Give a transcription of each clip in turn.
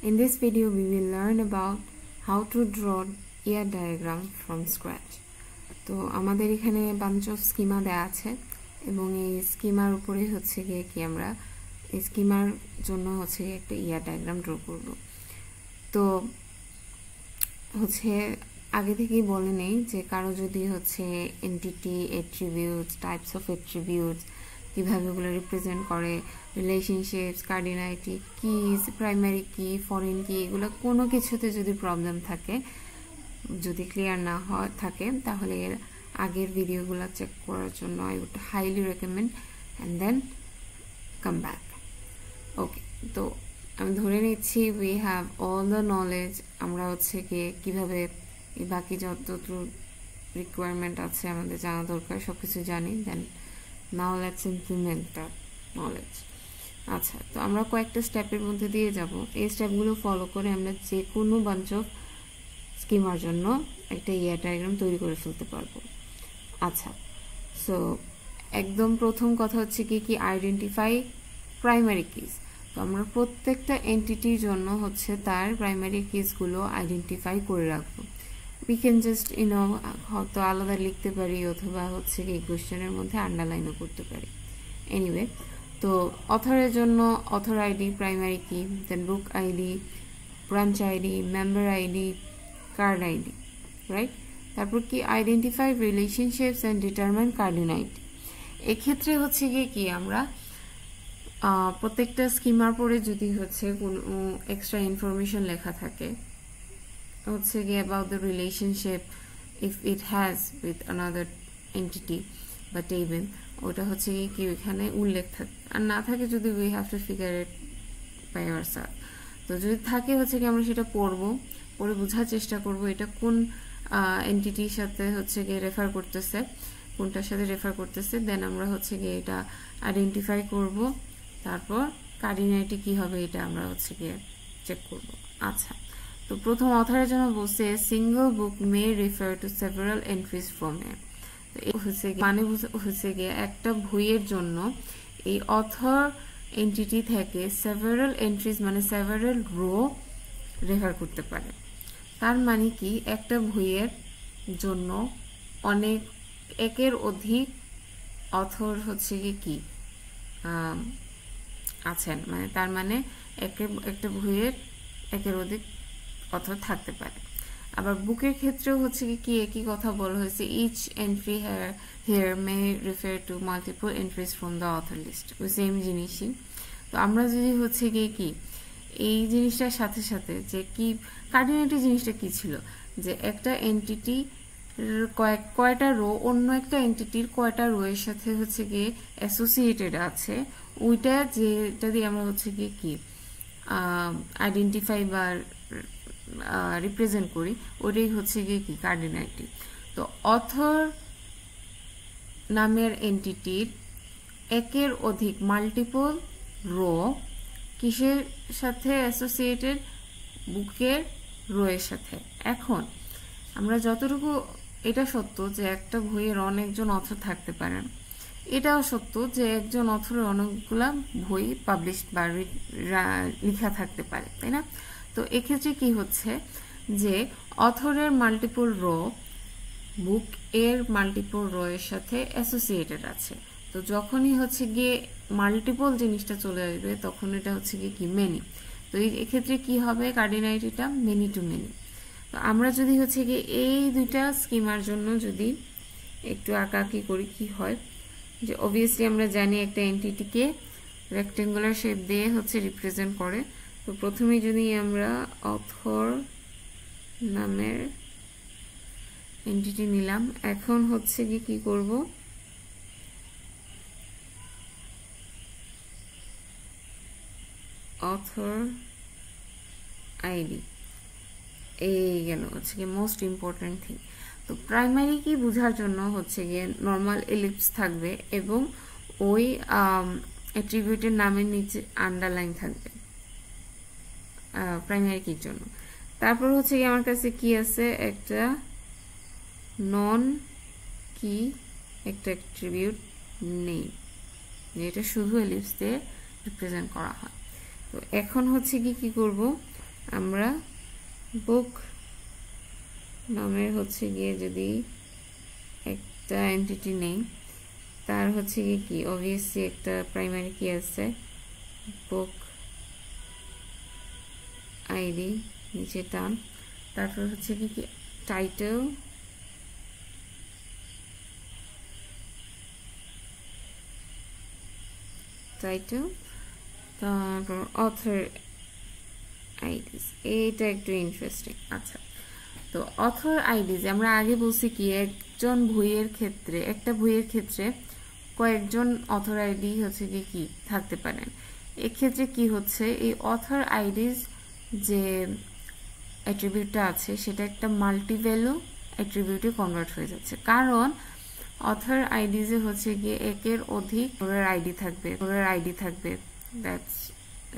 In this video, we will learn about how to draw ear diagram from scratch. তো আমাদের এখানে bunch of schema দেয়া আছে এবং এই স্কিমার উপরে হচ্ছে গিয়ে কি আমরা এই স্কিমার জন্য হচ্ছে একটা ইয়ার ডায়াগ্রাম ড্র করব। তো হচ্ছে আগে থেকেই বলে নেই যে কারো যদি হচ্ছে entity, attributes, types of attributes কিভাবে ওগুলো রিপ্রেজেন্ট করে, রিলেশনশিপস, কার্ডিনালিটি, কিজ, প্রাইমারি কি, ফরেন কি, এগুলো কোনো কিছুতে যদি প্রবলেম থাকে, যদি ক্লিয়ার না থাকে, তাহলে এর আগের ভিডিওগুলো চেক করার জন্য I would highly recommend and then come back. Okay, তো আমি ধরে নিচ্ছি we have all the knowledge. আমরা হচ্ছে গিয়ে কীভাবে বাকি যতটুকু রিকোয়ারমেন্ট আছে আমাদের জানা দরকার সব কিছু জানি। Then now let's implement that knowledge. আচ্ছা, তো আমরা কয়েকটা স্টেপের মধ্যে দিয়ে যাব। এই স্টেপগুলো ফলো করে আমরা যে কোনো বাঞ্চ অফ স্কিমার জন্য একটা ইয়ার ডায়াগ্রাম তৈরি করে ফেলতে পারবো। আচ্ছা, সো একদম প্রথম কথা হচ্ছে কি আইডেন্টিফাই প্রাইমারি কিজ। তো আমরা প্রত্যেকটা এন্টিটির জন্য হচ্ছে তার প্রাইমারি কিজগুলো আইডেন্টিফাই করে রাখবো। উই ক্যান জাস্ট হয়তো আলাদা লিখতে পারি অথবা হচ্ছে এই কোয়েশ্চেনের মধ্যে আন্ডারলাইনও করতে পারি। এনিওয়ে, তো অথরের জন্য author ID primary key, then book ID, branch ID, member ID, card ID, right? তারপর কি identify relationships and determine cardinality. এক্ষেত্রে হচ্ছে গিয়ে কি আমরা প্রত্যেকটা স্কিমার পরে যদি হচ্ছে কোনো এক্সট্রা ইনফরমেশন লেখা থাকে হচ্ছে গিয়ে about the relationship if it has with another entity বা টেবিল, ওটা হচ্ছে কি এখানে উল্লেখ থাকে। আর না থাকে যদি we have to figure it by ourselves. তো যদি থাকে হচ্ছে কি আমরা সেটা পড়ে বোঝার চেষ্টা করব এটা কোন এন্টিটির সাথে হচ্ছে গিয়ে রেফার করতেছে, কোনটার সাথে রেফার করতেছে। দেন আমরা হচ্ছে গিয়ে এটা আইডেন্টিফাই করব, তারপর কার্ডিনালিটি কি হবে এটা আমরা হচ্ছে গিয়ে চেক করব। আচ্ছা, তো প্রথম অথরের জন্য বলছে single book May refer two several entries from a. মানে হচ্ছে গিয়ে একটা বইয়ের জন্য এই অথর এন্টিটি থেকে সেভারাল এন্ট্রিজ মানে সেভারাল রো রেফার করতে পারে। তার মানে কি একটা বইয়ের জন্য একের অধিক অথর হচ্ছে কি আছেন, মানে তার মানে একটা বইয়ের একের অধিক অথর থাকতে পারে। আবার বুকের ক্ষেত্রেও হচ্ছে কি একই কথা বলা হয়েছে, each entry here may refer to multiple entries from the author list. ওই সেম জিনিসই। তো আমরা যদি হচ্ছে গিয়ে কি এই জিনিসটার সাথে সাথে যে কি কার্ডিনালিটি জিনিসটা কি ছিল, যে একটা এন্টিটি কয়টা রো অন্য একটা এন্টিটির কয়টা রো এর সাথে হচ্ছে গিয়ে অ্যাসোসিয়েটেড আছে, ওইটা যেটা দিয়ে আমরা হচ্ছে গিয়ে কি আইডেন্টিফাই বা রিপ্রেজেন্ট করি, ওটাই হচ্ছে গিয়ে কি কার্ডিনালিটি। তো অথর নামের এন্টিটির একের অধিক মাল্টিপল রো কিসের সাথে অ্যাসোসিয়েটেড, বুকের রো এর সাথে। এখন আমরা যতটুকু এটা সত্য যে একটা বইয়ের অনেকজন অথর থাকতে পারেন, এটাও সত্য যে একজন অথরের অনেকগুলা বই পাবলিশ বা লেখা থাকতে পারে, তাই না? তো এক্ষেত্রে কি হচ্ছে যে অথরের মাল্টিপল রো বুক এর মাল্টিপল রো এর সাথে অ্যাসোসিয়েটেড আছে। তো যখনই হচ্ছে গিয়ে মাল্টিপল জিনিসটা চলে আসবে তখন এটা হচ্ছে গিয়ে কি মেনি। তো এক্ষেত্রে কি হবে কার্ডিনালিটিটা মেনি টু মেনি। তো আমরা যদি হচ্ছে গিয়ে এই দুইটা স্কিমার জন্য যদি একটু আঁকাআঁকি করি কি হয়, যে অবভিয়াসলি আমরা জানি একটা এন্টিটিকে রেক্টেঙ্গুলার শেপ দিয়ে হচ্ছে রিপ্রেজেন্ট করে। তো প্রথমে যদি আমরা অথর নামের এন্টিটি নিলাম, এখন হচ্ছে কি করব, অথর আইডি, এই গেল হচ্ছে গিয়ে মোস্ট ইম্পর্টেন্ট থিং। তো প্রাইমারি কি বোঝার জন্য হচ্ছে গিয়ে নর্মাল এলিপস থাকবে এবং ওই অ্যাট্রিবিউটের নামের নিচে আন্ডারলাইন থাকবে প্রাইমারি কির জন্য। তারপর হচ্ছে গিয়ে আমার কাছে কি আছে, একটা নন কি একটা অ্যাট্রিবিউট নেই, যেটা শুধু এলিপস দিয়ে রিপ্রেজেন্ট করা হয়। তো এখন হচ্ছে কি করব, আমরা বুক নামের হচ্ছে গিয়ে যদি একটা এন্টিটি নেই, তার হচ্ছে গিয়ে কি অবভিয়াসলি একটা প্রাইমারি কি আছে, বুক আইডি, নিচে টান, তারপর হচ্ছে কি কি টাইটেল, তারপর অথর আইডিস। এইটা একটু ইন্টারেস্টিং। আচ্ছা, তো অথর আইডিস আমরা আগে বলছি কি একজন বইয়ের ক্ষেত্রে, একটা বইয়ের ক্ষেত্রে কয়েকজন অথর আইডি হচ্ছে কি থাকতে পারেন। এক্ষেত্রে কি হচ্ছে, এই অথর আইডিস যে অ্যাট্রিবিউটটা আছে সেটা একটা মাল্টিভ্যালু অ্যাট্রিবিউটে কনভার্ট হয়ে যাচ্ছে, কারণ অথর আইডিজে হচ্ছে গিয়ে একের অধিক আইডি থাকবে, দ্যাটস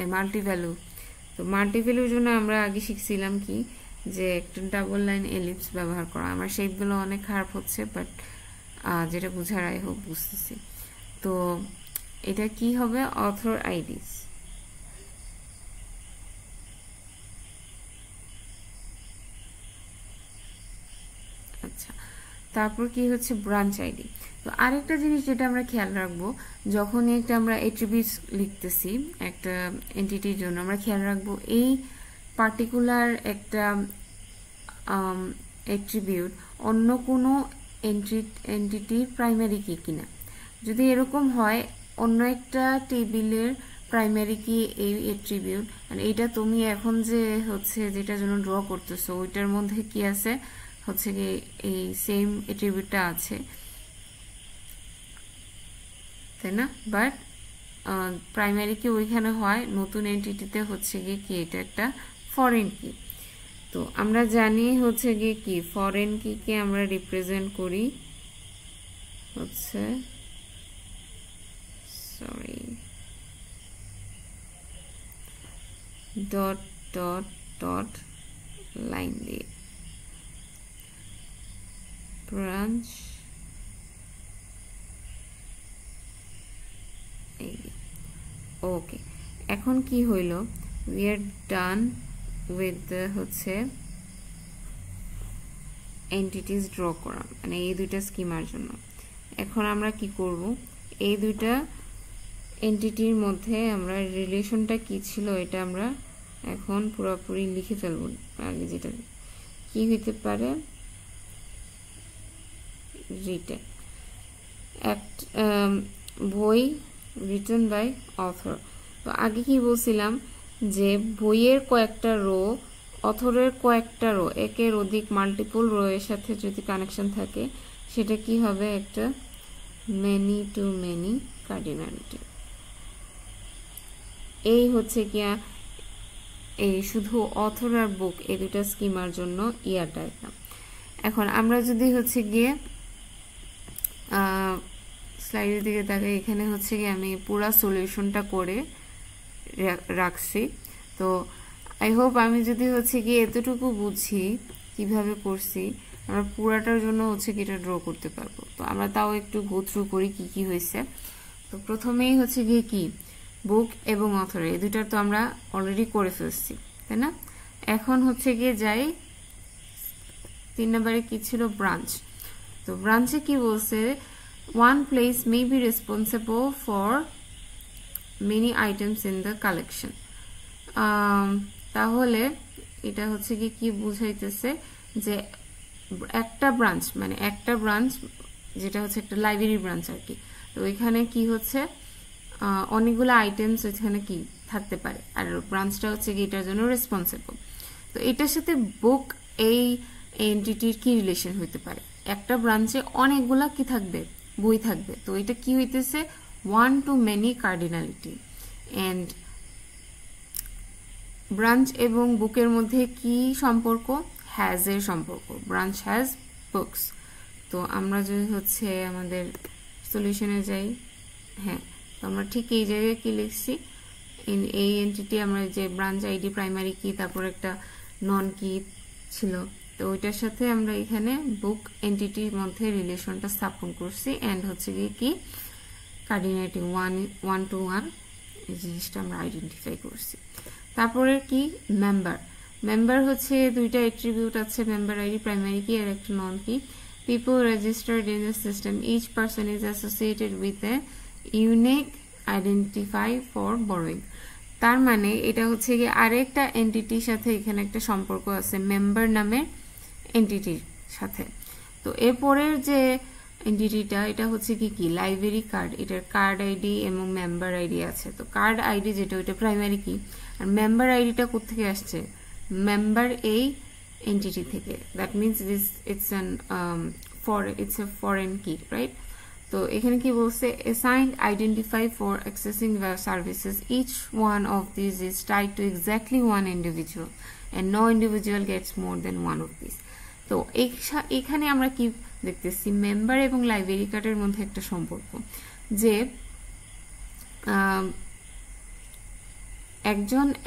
এ মাল্টিভ্যালু। তো মাল্টিভ্যালুর জন্য আমরা আগে শিখছিলাম কি যে একটা ডাবল লাইন এলিপস ব্যবহার করা। আমার শেপগুলো অনেক খারাপ হচ্ছে, বাট যেটা বুঝার আই হোপ বুঝতেছি। তো এটা কি হবে, অথর আইডিস। আচ্ছা, তারপর কি হচ্ছে ব্রাঞ্চ আইডি। তো আরেকটা জিনিস যেটা আমরা খেয়াল রাখবো, যখনই একটা আমরা অ্যাট্রিবিউটস লিখতেছি একটা এন্টিটির জন্য, আমরা খেয়াল রাখবো এই পার্টিকুলার একটা অ্যাট্রিবিউট অন্য কোনো এন্টিটির প্রাইমারি কি কিনা। যদি এরকম হয় অন্য একটা টেবিলের প্রাইমারি কি এই অ্যাট্রিবিউট, আর এইটা তুমি এখন যে হচ্ছে যেটার জন্য ড্র করতেছো ওইটার মধ্যে কি আছে, হচ্ছে কি এই সেম অ্যাট্রিবিউটটা আছে, তাই না? বাট প্রাইমারি কি ওইখানে হয়, নতুন এন্টিটিতে হচ্ছে গিয়ে কি এটা একটা ফরেন কি। তো আমরা জানি হচ্ছে গিয়ে কি ফরেন কি কে আমরা রিপ্রেজেন্ট করি হচ্ছে ডট ডট ডট লাইন দিয়ে, ব্রাঞ্চ ওকে। এখন কি হইল, we are done with the হচ্ছে এন্টিটিস ড্র করা, মানে এই দুইটা স্কিমার জন্য। এখন আমরা কি করব, এই দুইটা এন্টিটির মধ্যে আমরা রিলেশনটা কি ছিল এটা আমরা এখন পুরোপুরি লিখে ফেলব। আগে যেটা কি হইতে পারে, রিটেন বই রিটেন বাই অথর। তো আগে কি বলছিলাম যে বইয়ের কয়েকটা রো, অথরের কয়েকটা রো, একের অধিক মাল্টিপল রো এর সাথে যদি কানেকশন থাকে সেটা কি হবে, একটা মেনি টু মেনি কার্ডিনালিটি। এই হচ্ছে কিয়া এই শুধু অথর আর বুক এই দুটা স্কিমার জন্য ইয়ার ডায়াগ্রাম। এখন আমরা যদি হচ্ছে গিয়ে স্লাইডের দিকে তাকাই, এখানে হচ্ছে গিয়ে আমি পুরা সলিউশনটা করে রাখছি। তো আই হোপ আমি যদি হচ্ছে গিয়ে এতটুকু বুঝি কিভাবে করছি, আমরা পুরাটার জন্য হচ্ছে কি এটা ড্র করতে পারবো। তো আমরা তাও একটু গো থ্রু করি কি কি হয়েছে। তো প্রথমেই হচ্ছে গিয়ে কি বুক এবং অথর এই দুইটার তো আমরা অলরেডি করে ফেলছি, তাই না? এখন হচ্ছে গিয়ে যাই 3 নম্বরে কি ছিল, ব্রাঞ্চ। তো ব্রাঞ্চে কি বলছে, one place may be responsible for many items in the collection. তাহলে এটা হচ্ছে কি বুঝাইতেছে যে একটা ব্রাঞ্চ, মানে একটা ব্রাঞ্চ যেটা হচ্ছে একটা লাইব্রেরি ব্রাঞ্চ আর কি। তো এখানে কি হচ্ছে অনেকগুলো আইটেমস এখানে কি থাকতে পারে, আর ব্রাঞ্চটা হচ্ছে কি এটার জন্য রেসপন্সিবল। তো এটার সাথে বুক এই এন্টিটির কি রিলেশন হইতে পারে, একটা ব্রাঞ্চে অনেকগুলা কি থাকবে, বই থাকবে। তো এটা কি হইতেছে, one to many cardinality. And branch এবং বুকের মধ্যে কি সম্পর্ক, হ্যাজ এর সম্পর্ক, ব্রাঞ্চ হ্যাজ বুকস। তো আমরা যদি হচ্ছে আমাদের সলিউশনে যাই, হ্যাঁ, তো আমরা ঠিক এই জায়গায় কি লিখছি, এই এন্টিটি আমরা যে ব্রাঞ্চ আইডি প্রাইমারি কি তারপর একটা নন কি ছিল, তো ওইটার সাথে আমরা এখানে বুক এন্টিটির মধ্যে রিলেশনটা স্থাপন করছি। এন্ড হচ্ছে কি কার্ডিনালিটি 1 to 1 এই জিনিসটা আমরা আইডেন্টিফাই করছি। তারপরে কি মেম্বার, মেম্বার হচ্ছে দুইটা অ্যাট্রিবিউট আছে, মেম্বার আইডি প্রাইমারি কি আর একটা non key. People registered in the system, each person is associated with a unique identify for borrowing. তার মানে এটা হচ্ছে গিয়ে আরেকটা এন্টিটির সাথে এখানে একটা সম্পর্ক আছে মেম্বার নামের এন্টিটির সাথে। তো এরপরের যে এন্টিটিটা এটা হচ্ছে কি লাইব্রেরি কার্ড, এটার কার্ড আইডি এবং মেম্বার আইডি আছে। তো কার্ড আইডি যেটা ওইটা প্রাইমারি কি, আর মেম্বার আইডিটা কোত্থেকে আসছে, মেম্বার এই এন্টিটি থেকে। That means this it's a foreign কি, রাইট। তো এখানে কি বলছে, assigned identify for accessing web services, each one of these is tied to exactly one individual and no individual gets more than one of these. তো এখানে আমরা কি দেখতেছি, মেম্বার এবং লাইব্রেরি কার্ডের মধ্যে একটা সম্পর্ক, যে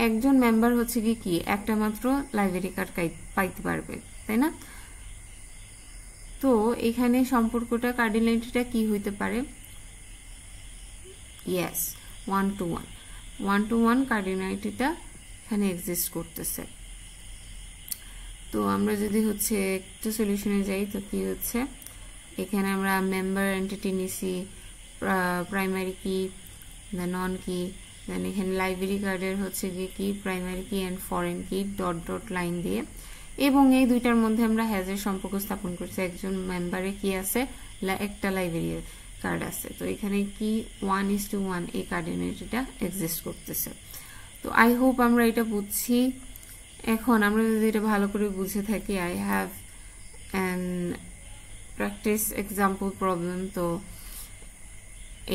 একজন মেম্বার হচ্ছে কি একটা মাত্র লাইব্রেরি কার্ড পাইতে পারবে, তাই না। তো এখানে সম্পর্কটা কার্ডিনালিটিটা কি হইতে পারে, ইয়েস 1:1 কার্ডিনালিটিটা এখানে এক্সিস্ট করতেছে। তো আমরা যদি হচ্ছে একটু সলিউশনে যাই, তো কি হচ্ছে, এখানে আমরা মেম্বার এন্টিটি নিছি, প্রাইমারি কি, নন কি, দেন এখানে লাইব্রেরি কার্ডের হচ্ছে কি প্রাইমারি কি অ্যান্ড ফরেন কি ডট লাইন দিয়ে, এবং এই দুইটার মধ্যে আমরা হ্যাজের সম্পর্ক স্থাপন করছি। একজন মেম্বারে কি আছে, একটা লাইব্রেরি কার্ড আছে। তো এখানে কি 1:1 এই কার্ডিনালিটিটা এক্সিস্ট করতেছে। তো আই হোপ আমরা এটা বুঝছি। এখন আমরা যদি এটা ভালো করে বুঝে থাকি, I have an practice example problem. তো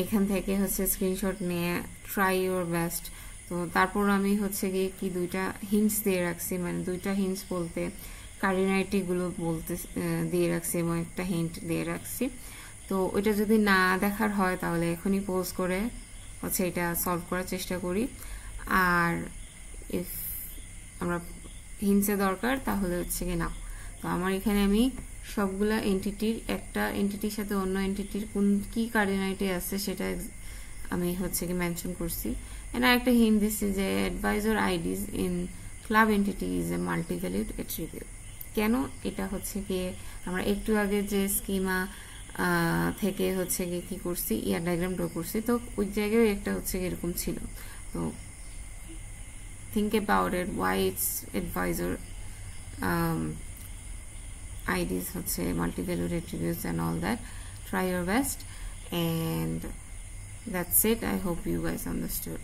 এখান থেকে হচ্ছে স্ক্রিনশট নিয়ে ট্রাই ইউর বেস্ট। তো তারপর আমি হচ্ছে গিয়ে কি দুইটা হিন্টস দিয়ে রাখছি, মানে দুইটা হিন্টস বলতে কার্ডিনালিটিগুলো বলতে দিয়ে রাখছি এবং একটা হিন্ট দিয়ে রাখছি। তো ওইটা যদি না দেখার হয় তাহলে এখনই পোজ করে হচ্ছে এটা সলভ করার চেষ্টা করি। আর ইফ আমরা হিন্টসে দরকার তাহলে হচ্ছে কি না। তো আমার এখানে আমি সবগুলা এন্টিটির একটা এন্টিটির সাথে অন্য এন্টিটির কোন কি কার্ডিনালিটি আছে সেটা আমি হচ্ছে কি মেনশন করছি। এন্ড আরেকটা হিন্ট দিচ্ছি যে advisor IDs in club entity is a multivalued attribute. কেন, এটা হচ্ছে কি আমরা একটু আগে যে স্কিমা থেকে হচ্ছে গিয়ে কি করছি, ইয়ার ডায়াগ্রাম ড্র করছি, তো ওই জায়গায় একটা হচ্ছে এরকম ছিল। তো think about it, why it's advisor IDs হচ্ছে multi-valued attributes and all that. Try your best, and that's it. I hope you guys understood.